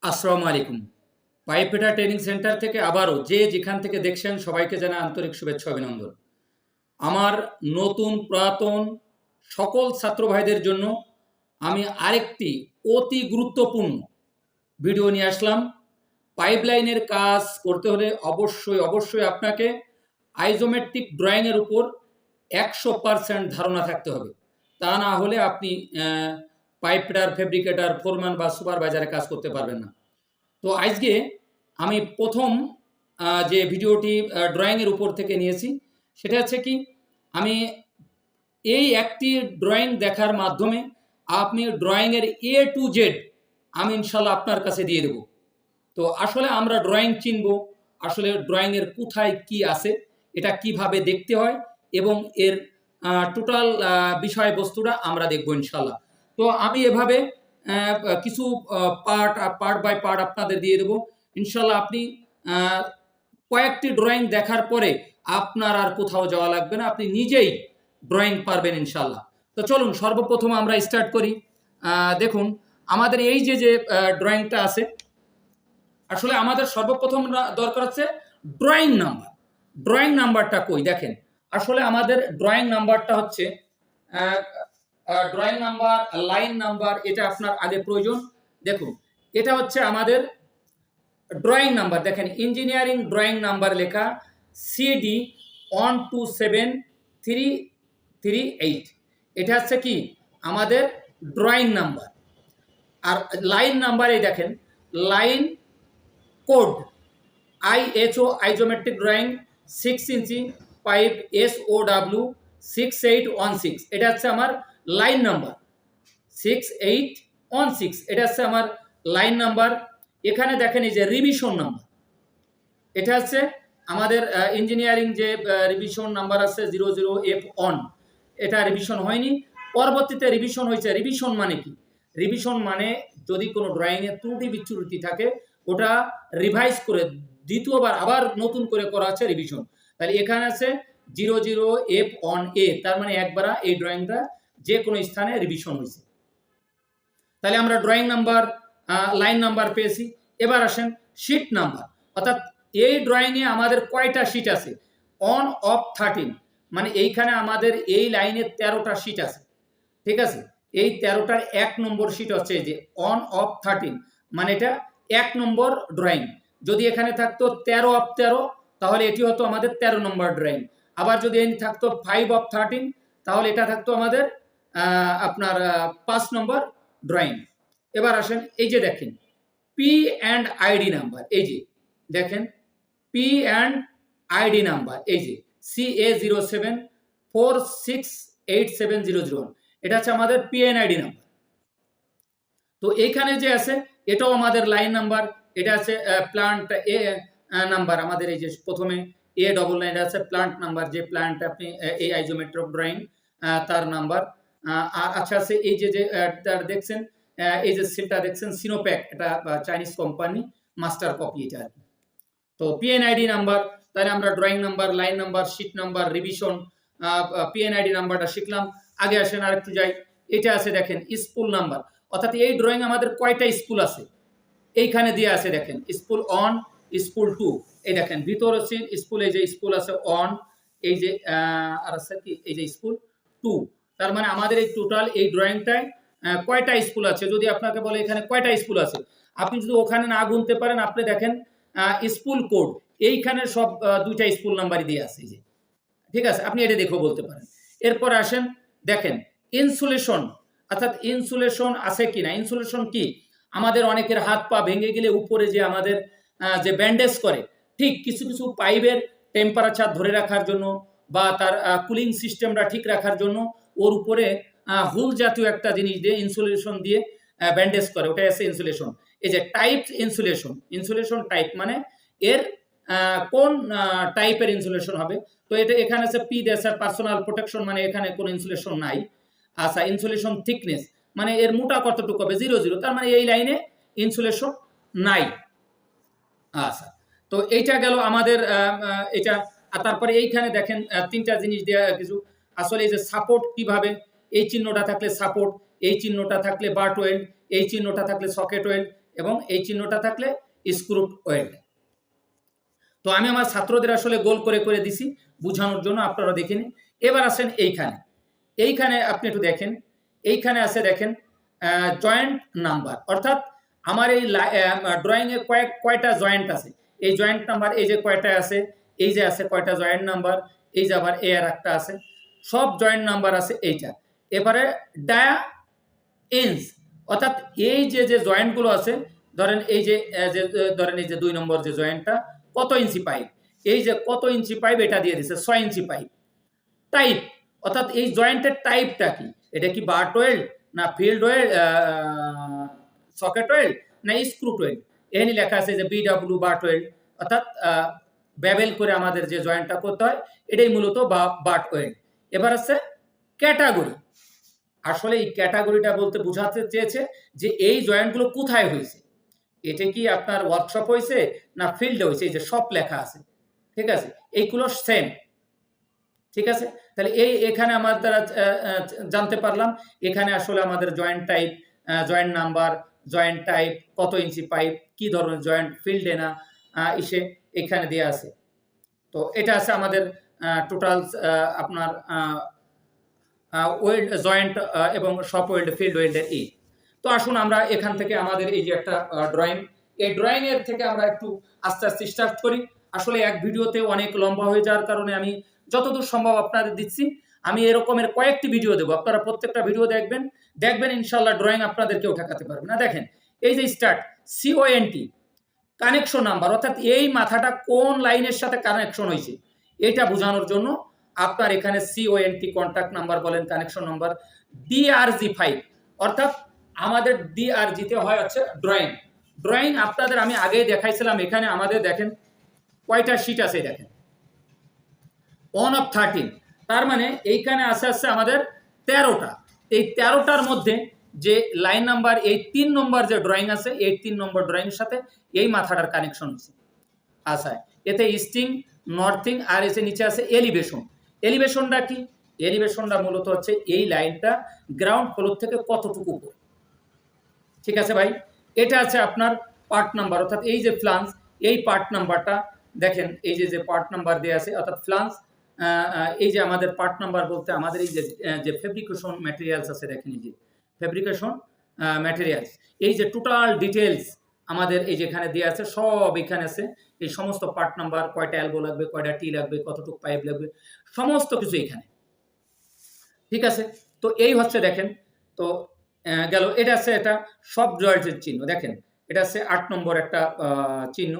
আসসালামু আলাইকুম। পাইপেটা training centre থেকে আবারও যে যেখান থেকে দেখছেন সবাইকে জানাই আন্তরিক শুভেচ্ছা অভিনন্দন। আমার নতুন পুরাতন সকল ছাত্র ভাইদের জন্য আমি আরেকটি অতি গুরুত্বপূর্ণ ভিডিও নিয়ে আসলাম। পাইপলাইনের কাজ করতে হলে অবশ্যই আপনাকে আইজোমেট্রিক ড্রয়িংয়ের উপর 100% ধারণা থাকতে হবে। তা না হলে আপনি পাইপ ফিটার, ফেব্রিকেটর, ফোরম্যান বা সুপারভাইজারে কাজ করতে পারবেন না। তো আজকে আমি প্রথম যে ভিডিওটি ড্রয়িংয়ের উপর থেকে নিয়েছি সেটা হচ্ছে কি, আমি এই একটি ড্রয়িং দেখার মাধ্যমে আপনি ড্রয়িংয়ের A to Z আমি ইনশাল্লাহ আপনার কাছে দিয়ে দেব। তো আসলে আমরা ড্রয়িং চিনব, আসলে ড্রয়িংয়ের কোথায় কি আছে, এটা কিভাবে দেখতে হয় এবং এর টোটাল বিষয়বস্তুটা আমরা দেখব ইনশাল্লাহ। তো আমি এভাবে কিছু পার্ট বাই পার্ট আপনাদের দিয়ে দেবো ইনশাল্লাহ। আপনি কয়েকটি ড্রয়িং দেখার পরে আপনার আর কোথাও যাওয়া লাগবে না, আপনি নিজেই ড্রয়িং পারবেন ইনশাল্লাহ। তো চলুন সর্বপ্রথম আমরা স্টার্ট করি। দেখুন আমাদের এই যে ড্রয়িংটা আছে, আসলে আমাদের সর্বপ্রথম দরকার হচ্ছে ড্রয়িং নাম্বার। ড্রয়িং নাম্বারটা কই দেখেন, আসলে আমাদের ড্রয়িং নাম্বারটা হচ্ছে ড্রয়িং নাম্বার, লাইন নাম্বার, এটা আপনার আগে প্রয়োজন। দেখুন এটা হচ্ছে আমাদের ড্রয়িং নাম্বার। দেখেন ইঞ্জিনিয়ারিং ড্রয়িং নাম্বার লেখা CD 127338, এটা হচ্ছে কি আমাদের ড্রয়িং নাম্বার। আর লাইন নাম্বারে দেখেন line code IHO isometric drawing 6 inch pipe SOW 6816, এটা হচ্ছে আমার লাইন নাম্বার 6816, এটা হচ্ছে আমার লাইন নাম্বার। এখানে দেখেন এই যে রিভিশন নাম্বার, এটা হচ্ছে আমাদের ইঞ্জিনিয়ারিং যে রিভিশন নাম্বার আছে 00F1, এটা রিভিশন হয়নি, পরবর্তীতে রিভিশন হয়েছে। রিভিশন মানে কি? রিভিশন মানে যদি কোনো ড্রয়িংয়ে ত্রুটি বিচ্যুতি থাকে ওটা রিভাইজ করে দ্বিতীয়বার আবার নতুন করে করা আছে রিভিশন। তাহলে এখানে আছে 00F1A, তার মানে একবার এই ড্রয়িংটা যে কোনো স্থানে রিভিশন হয়েছে। তাহলে আমরা ড্রয়িং নাম্বার, লাইন নাম্বার পেয়েছি। এবার আসেন শিট নাম্বার, অর্থাৎ এই ড্রয়িংয়ে আমাদের কয়টা শিট আছে। অন অফ 13, মানে এইখানে আমাদের এই লাইনে 13টা শিট আছে, ঠিক আছে। এই 13টার 1 নম্বর শিট হচ্ছে যে অন অফ 13, মানে এটা 1 নম্বর ড্রয়িং। যদি এখানে থাকতো 13 অফ 13, তাহলে এটি হতো আমাদের 13 নম্বর ড্রয়িং। আবার যদি এখানে থাকতো 5 অফ 13, তাহলে এটা থাকতো আমাদের আপনার 5 নম্বর ড্রয়িং। এবার আসেন এই যে দেখেন P&ID নাম্বার, এই যে দেখেন P&ID নাম্বার, এই যে CA0746870001, এটা হচ্ছে আমাদের P&ID নাম্বার। তো এইখানে যে আছে এটাও আমাদের লাইন নাম্বার, এটা আছে প্লান্ট এ নাম্বার। আমাদের এই যে প্রথমে A99 আছে প্লান্ট নাম্বার, যে প্লান্ট আপনি এই আইজোমেট্রিক ড্রয়িং তার নাম্বার। আর আচ্ছা আছে এই যে দেখছেন এই যে সিলটা দেখছেন সিনোপ্যাক, এটা চাইনিজ কোম্পানি, মাস্টার কপি এটা আর কি। তো P&ID নাম্বার, তাহলে আমরা drawing number, line number, sheet number, revision, P&ID নাম্বারটা শিখলাম। আগে আসেন আরেকটু যাই, এটা আছে দেখেন স্পুল নাম্বার, অর্থাৎ এই ড্রয়িং আমাদের কয়টা স্পুল আছে এইখানে দিয়ে আছে দেখেন, স্পুল 1, স্পুল 2, এই দেখেন ভিতর হচ্ছে স্পুল, এই যে স্পুল আছে 1, এই যে আর আছে কি এই যে স্পুল 2। তার মানে আমাদের এই টোটাল এই ড্রয়িংটায় কয়টা স্পুল আছে। যদি আপনাকে বলে এখানে কয়টা স্পুল আছে, আপনি যদি ওখানে না গুনতে পারেন, আপনি দেখেন স্পুল কোড এইখানে সব 2টা স্পুল নাম্বারই দিয়ে আছে, যে ঠিক আছে, আপনি এটা দেখেও বলতে পারেন। এরপর আসেন দেখেন ইনসুলেশন, অর্থাৎ ইনসুলেশন আছে কিনা। ইনসুলেশন কি, আমাদের অনেকের হাত পা ভেঙে গেলে উপরে যে আমাদের যে ব্যান্ডেজ করে, ঠিক কিছু কিছু পাইপের টেম্পারেচার ধরে রাখার জন্য বা তার কুলিং সিস্টেমটা ঠিক রাখার জন্য ওর উপরে হুল জাতীয় একটা জিনিস দিয়ে ইনসুলেশন দিয়ে ব্যান্ডেজ করে, ওটাই আছে ইনসুলেশন। এই যে টাইপ ইনসুলেশন, ইনসুলেশন টাইপ মানে এর কোন টাইপের ইনসুলেশন হবে। তো এটা এখানে আছে পি দেশে পার্সোনাল প্রোটেকশন, মানে এখানে কোনো ইনসুলেশন নাই। আচ্ছা ইনসুলেশন থিকনেস মানে এর মোটা কতটুকু হবে, 00, তার মানে এই লাইনে ইনসুলেশন নাই। আচ্ছা, তো এইটা গেল আমাদের এটা। আর তারপরে এইখানে দেখেন 3টা জিনিস দেওয়া কিছু। আসলে এই যে সাপোর্ট কিভাবে, এই চিহ্নটা থাকলে সাপোর্ট, এই চিহ্নটা থাকলে বাট ওয়েল্ড, এই চিহ্নটা থাকলে সকেট ওয়েল্ড, এবং এই চিহ্নটা থাকলে স্ক্রু ওয়েল্ড। তো আমি আমার ছাত্রদের আসলে গোল করে করে দিছি বুঝানোর জন্য, আপনারা দেখে নিন। এবার আসেন এইখানে, এইখানে আপনি একটু দেখেন, এইখানে আছে দেখেন জয়েন্ট নাম্বার, অর্থাৎ আমার এই ড্রয়িংয়ে কয়টা জয়েন্ট আছে, এই জয়েন্ট নাম্বার এই যে কয়টা আছে, এই যে আছে কয়টা জয়েন্ট নাম্বার, এই যে আবার এ আর একটা আছে, সব জয়েন্ট নাম্বার আছে এইটা। এবারে ডায়া ইঞ্চ, অর্থাৎ এই যে যে জয়েন্টগুলো আছে, ধরেন এই যে ধরেন এই যে 2 নম্বর যে জয়েন্টটা কত ইঞ্চি পাইপ, এই যে কত ইঞ্চি পাইপ এটা দিয়ে দিছে 6 ইঞ্চি পাইপ। টাইপ, অর্থাৎ এই জয়েন্টের টাইপটা কি, এটা কি বাট ওয়েল্ড না ফিল্ড ওয়েল্ড, সকেট ওয়েল্ড না স্ক্রু ওয়েল্ড, এখানে লেখা আছে যে বিডব্লিউ বাট ওয়েল্ড, অর্থাৎ বেবেল করে আমাদের যে জয়েন্টটা করতে হয় এটাই মূলত বাট ওয়েল্ড। এবার আছে ক্যাটাগরি, আসলে এই ক্যাটাগরিটা বলতে বোঝাতে চেয়েছে যে এই জয়েন্টগুলো কোথায় হয়েছে, এটা কি আপনার ওয়ার্কশপ হয়েছে না ফিল্ডে হয়েছে, এই যে সব লেখা আছে, ঠিক আছে, এইগুলো সেম, ঠিক আছে। তাহলে এখানে আমরা দ্বারা জানতে পারলাম এখানে আসলে আমাদের joint type, joint number, joint type, কত ইঞ্চি পাইপ, কি ধরনের জয়েন্ট, ফিল্ডে না এসে এখানে দেওয়া আছে। তো এটা আছে আমাদের টোটাল আপনার ওয়েল্ড জয়েন্ট এবং সব ওয়েল্ড ফিল্ড ওয়েল্ডের ই। তো আসুন আমরা এখান থেকে আমাদের এই যে একটা ড্রয়িং, এই ড্রয়িং এর থেকে আমরা একটু আস্তে আস্তে স্টার্ট করি। আসলে এক ভিডিওতে অনেক লম্বা হয়ে যাওয়ার কারণে আমি যতদূর সম্ভব আপনাদের দিচ্ছি। আমি এরকমের কয়েকটি ভিডিও দেবো, আপনারা প্রত্যেকটা ভিডিও দেখবেন ইনশাল্লাহ ড্রয়িং আপনাদেরকেও ঠেকাতে পারবে না। দেখেন এই যে স্টার্ট CONT কানেকশন নাম্বার, অর্থাৎ এই মাথাটা কোন লাইনের সাথে কানেকশন হয়েছে এটা বোঝানোর জন্য আপনার এখানে CONT কন্ট্যাক্ট নাম্বার বলেন, কানেকশন নাম্বার। DRG5 অর্থাৎ আমাদের DRG তে হয় হচ্ছে ড্রয়িং আপনাদের আমি আগেই দেখাইছিলাম। এখানে আমাদের দেখেন কয়টা শীট আছে, দেখেন 1 of 13, তার মানে এইখানে আছে আমাদের 13টা। এই 13টার মধ্যে যে লাইন নাম্বার এই 3 নম্বর যে ড্রয়িং আছে, এই 3 নম্বর ড্রয়িং এর সাথে এই মাথাটার কানেকশন আছে। আচ্ছা, এতে ইস্টিং, নর্থিং আর এসে নিচে আছে এলিভেশন। এলিভেশনটা কি, এলিভেশনটা মূলত হচ্ছে এই লাইনটা গ্রাউন্ড ফ্লোর থেকে কতটুকু উপরে, ঠিক আছে ভাই। এটা আছে আপনার পার্ট নাম্বার, অর্থাৎ এই যে ফ্লান্স, এই পার্ট নাম্বারটা দেখেন, এই যে পার্ট নাম্বার দেওয়া আছে, অর্থাৎ ফ্লান্স, এই যে আমাদের পার্ট নাম্বার বলতে আমাদের এই যে ফেব্রিকেশন ম্যাটেরিয়ালস আছে, দেখেন এই যে ফেব্রিকেশন ম্যাটেরিয়ালস, এই যে টোটাল ডিটেলস আমাদের এই যেখানে দেওয়া আছে সব এখানে আছে। এই সমস্ত পার্ট নাম্বার, কয়টা এলবো লাগবে, কয়টা টি লাগবে, কতটুকু পাইপ লাগবে, সমস্ত কিছু এখানে, ঠিক আছে। তো এই হচ্ছে দেখেন, তো গেল। এটা আছে এটা সব জয়েন্টের চিহ্ন, দেখেন এটা আছে 8 নম্বর একটা চিহ্ন।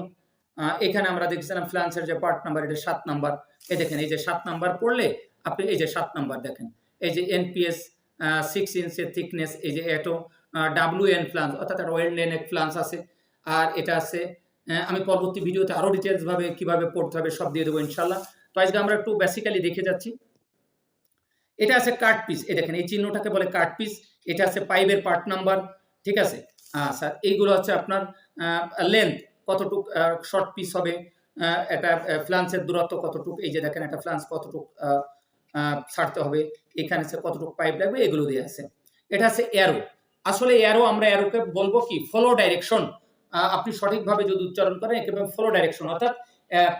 এখানে আমরা দেখছিলাম ফ্লান্সের যে পার্ট নাম্বার, এটা 7 নাম্বার। এই দেখেন এই যে 7 নাম্বার পড়লে আপনি এই যে 7 নাম্বার দেখেন, এই যে NPS 6 ইঞ্চের থিকনেস, এই যে এটো WN ফ্লান্স, অর্থাৎ একটা ওয়েল্ড নেক ফ্লান্স আছে। আর এটা আছে আমি পরবর্তী ভিডিওতে আরও ডিটেলস ভাবে কিভাবে পড়তে হবে সব দিয়ে দেবো ইনশাল্লাহ। তো আজকে আমরা একটু বেসিক্যালি দেখে যাচ্ছি। এটা আছে কাট পিস, এই দেখেন এই চিহ্নটাকে বলে কাট পিস। এটা আছে পাইপের পার্ট নাম্বার, ঠিক আছে। আচ্ছা, এইগুলো হচ্ছে আপনার লেন্থ কতটুক শর্ট পিস হবে, এটা ফ্লান্সের দূরত্ব কতটুক, এই যে দেখেন একটা ফ্লান্স কতটুক ছাড়তে হবে, এখানে সে কতটুক পাইপ লাগবে, এগুলো দিয়ে আছে। এটা আছে অ্যারো, আসলে অ্যারো আমরা অ্যারোকে বলবো কি ফলো ডাইরেকশন। আপনি সঠিকভাবে যদি উচ্চারণ করেন একেবারে ফলো ডাইরেকশন, অর্থাৎ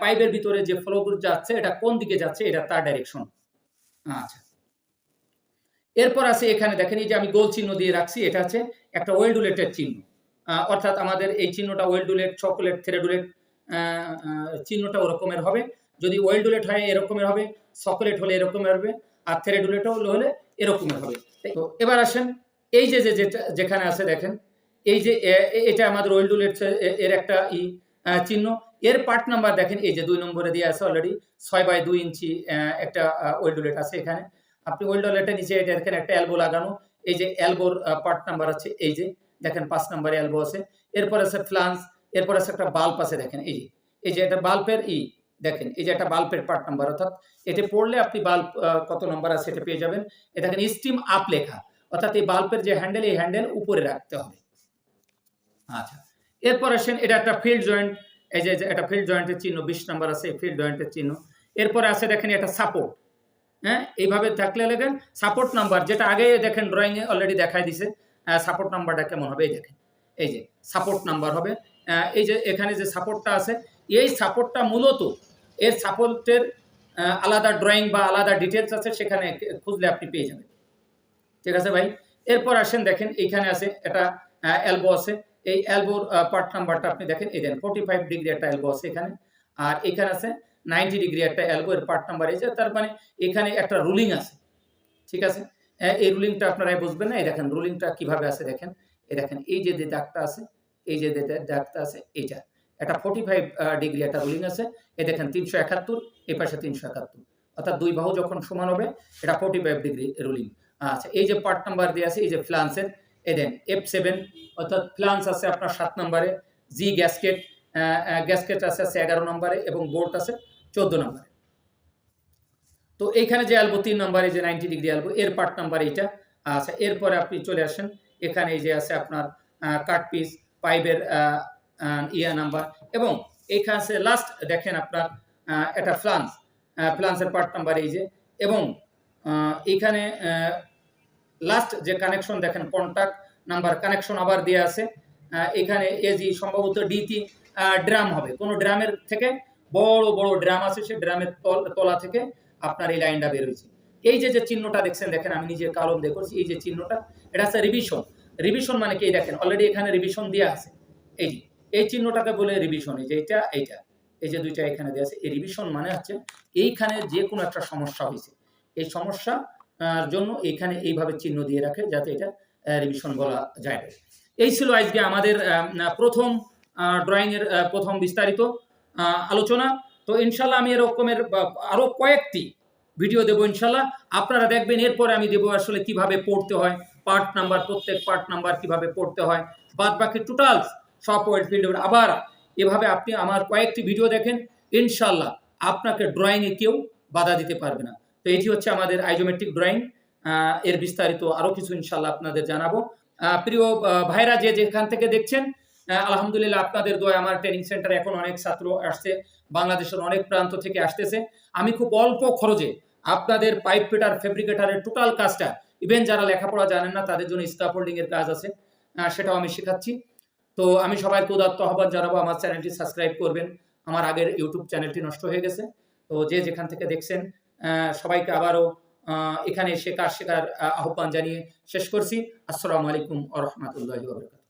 পাইপের ভিতরে যে ফ্লোগুলো যাচ্ছে এটা কোন দিকে যাচ্ছে এটা তার ডাইরেকশন। আচ্ছা, এরপর আছে এখানে দেখেন এই যে আমি গোল চিহ্ন দিয়ে রাখছি, এটা আছে একটা ওয়েল্ডুলেটের চিহ্ন, অর্থাৎ আমাদের এই চিহ্নটা ওয়েল্ডুলেট, চকোলেট, থ্রেডুলেট চিহ্নটা ওরকমের হবে। যদি ওয়েল্ডুলেট হয় এরকমের হবে, চকোলেট হলে এরকমের হবে, আর থ্রেডুলেট হলে এরকমের হবে। তো এবার আসেন এই যে যেখানে আছে দেখেন এই যে এটা আমাদের ওয়েল্ডুলেট এর একটা চিহ্ন। এর পার্ট নাম্বার দেখেন এই যে 2 নম্বরে দিয়ে আছে অলরেডি 6/2 ইঞ্চি একটা ওয়েল্ডুলেট আছে এখানে। আপনি ওয়েল্ডুলেটের নিচে দেখেন একটা এলবো লাগানো, এই যে এলবোর পার্ট নাম্বার আছে, এই যে দেখেন 5 নম্বরে এলবো আছে। এরপর আছে ফ্লান্স, এরপর আছে একটা বাল্ব আছে, দেখেন এই যে এটা বাল্বের দেখেন এই যে একটা বাল্বের পার্ট নাম্বার, অর্থাৎ এটা পড়লে আপনি বাল্ব কত নম্বর আছে এটা পেয়ে যাবেন। এটা দেখেন স্টিম আপ লেখা, অর্থাৎ এই বাল্বের যে হ্যান্ডেল, এই হ্যান্ডেল উপরে রাখতে হবে। আচ্ছা, এরপর আসেন এটা একটা ফিল্ড জয়েন্ট, এই যে এটা ফিল্ড জয়েন্টের চিহ্ন 20 নম্বর আছে, ফিল্ড জয়েন্টের চিহ্ন। এরপরে আছে দেখেন এটা সাপোর্ট, হ্যাঁ এইভাবে থাকলে লেখেন সাপোর্ট নাম্বার, যেটা আগে দেখেন ড্রয়িংয়ে অলরেডি দেখাই দিছে সাপোর্ট নাম্বারটা কেমন হবে। এই দেখেন এই যে সাপোর্ট নাম্বার হবে। এই যে এখানে যে সাপোর্টটা আছে, এই সাপোর্টটা মূলত এর সাপোর্টের আলাদা ড্রয়িং বা আলাদা ডিটেলস আছে, সেখানে খুঁজলে আপনি পেয়ে যাবেন। ঠিক আছে ভাই। এরপর আসেন, দেখেন এইখানে আছে এটা এলবো আছে। এই এলবোর পার্ট নাম্বারটা আপনি দেখেন, এই দেন 45 ডিগ্রি একটা এলবো আছে এখানে, আর এখানে আছে 90 ডিগ্রি একটা এলবো, এর পার্ট নাম্বার এই যে, তার মানে এখানে একটা রুলিং আছে। ঠিক আছে, এই রুলিংটা আপনারা বুঝবেন না। এই দেখেন রুলিংটা কিভাবে আছে, দেখেন এই দেখেন এই যে দাগটা আছে, এই যে দাগটা আছে, এইটা এটা 45 ডিগ্রি একটা রুলিং আছে। এই দেখেন 371, এই পাশে 371, অর্থাৎ দুই বাহু যখন সমান হবে এটা 45 ডিগ্রি রুলিং। আচ্ছা, এই যে পার্ট নাম্বার দিয়ে আছে, এই যে ফ্লান্সের, এই দেন F7, অর্থাৎ ফ্লান্স আছে আপনার 7 নম্বরে, জি গ্যাসকেট, গ্যাসকেট আছে 11 নম্বরে, এবং বোল্ট আছে 14 নম্বরে। তো এইখানে যে এলবো 3 নম্বরে যে 90 ডিগ্রি এলবো, এর পার্ট নাম্বার এইটা। আচ্ছা, এরপরে আপনি চলে আসেন, এখানে এই যে আছে আপনার কাট পিস পাইপের নাম্বার, এবং এইখানে আছে লাস্ট দেখেন আপনার এটা ফ্লান্সের পার্ট নাম্বার এই যে, এবং এইখানে লাস্ট যে কানেকশন দেখেন কন্টাক্ট নাম্বার কানেকশন আবার দেওয়া আছে। এখানে এজি সম্ভবত ডিটি ড্রাম হবে, কোনো ড্রামের থেকে বড় বড় ড্রাম আছে, সেই ড্রামের তলা থেকে আপনার এই লাইনটা বের হয়েছে। এই যে চিহ্নটা দেখছেন, দেখেন আমি নিজে কালম দিয়ে করছি, এই যে চিহ্নটা, এটা হচ্ছে রিভিশন। রিভিশন মানে কি, দেখেন অলরেডি এখানে রিভিশন দেওয়া আছে। এই যে এই চিহ্নটাকে বলে রিভিশন। এই যে এইটা এই যে দুইটা এখানে দেওয়া আছে, এই রিভিশন মানে হচ্ছে এইখানে যে কোনো একটা সমস্যা হয়েছে, এই সমস্যা জন্য এখানে এইভাবে চিহ্ন দিয়ে রাখে, যাতে এটা রিভিশন বলা যায়। এই ছিল আজকে আমাদের প্রথম ড্রয়িংয়ের প্রথম বিস্তারিত আলোচনা। তো ইনশাল্লাহ আমি এরকমের আরও কয়েকটি ভিডিও দেবো ইনশাল্লাহ, আপনারা দেখবেন। এরপরে আমি দেবো আসলে কিভাবে পড়তে হয়, পার্ট নাম্বার, প্রত্যেক পার্ট নাম্বার কিভাবে পড়তে হয়, বাদ বাকি টোটাল সব ওয়েট ফিল্ড। আবার এভাবে আপনি আমার কয়েকটি ভিডিও দেখেন, ইনশাল্লাহ আপনাকে ড্রয়িংয়ে কেউ বাধা দিতে পারবে না। তো এটি হচ্ছে আমাদের আইজোমেট্রিক ড্রয়িং, এর বিস্তারিত আরও কিছু ইনশাল্লাহ আপনাদের জানাবো। প্রিয় ভাইরা যে যেখান থেকে দেখছেন, আলহামদুলিল্লাহ আপনাদের দোয়ায় আমার ট্রেনিং সেন্টারে এখন অনেক ছাত্র আসছে, বাংলাদেশের অনেক প্রান্ত থেকে আসতেছে। আমি খুব অল্প খরচে আপনাদের পাইপ ফিটার ফেব্রিকেটারের টোটাল কাজটা, ইভেন যারা লেখাপড়া জানেন না তাদের জন্য স্ক্যাফোল্ডিং এর কাজ আছে, সেটাও আমি শেখাচ্ছি। তো আমি সবাইকে উদাত্ত আহ্বান জানাবো, আমার চ্যানেলটি সাবস্ক্রাইব করবেন। আমার আগের ইউটিউব চ্যানেলটি নষ্ট হয়ে গেছে। তো যে যেখান থেকে দেখছেন সবাইকে আবারও এখানে কাজ শেখার আহ্বান জানিয়ে শেষ করছি। আসসালামু আলাইকুম ওয়া রাহমাতুল্লাহি ওয়া বারাকাতুহু।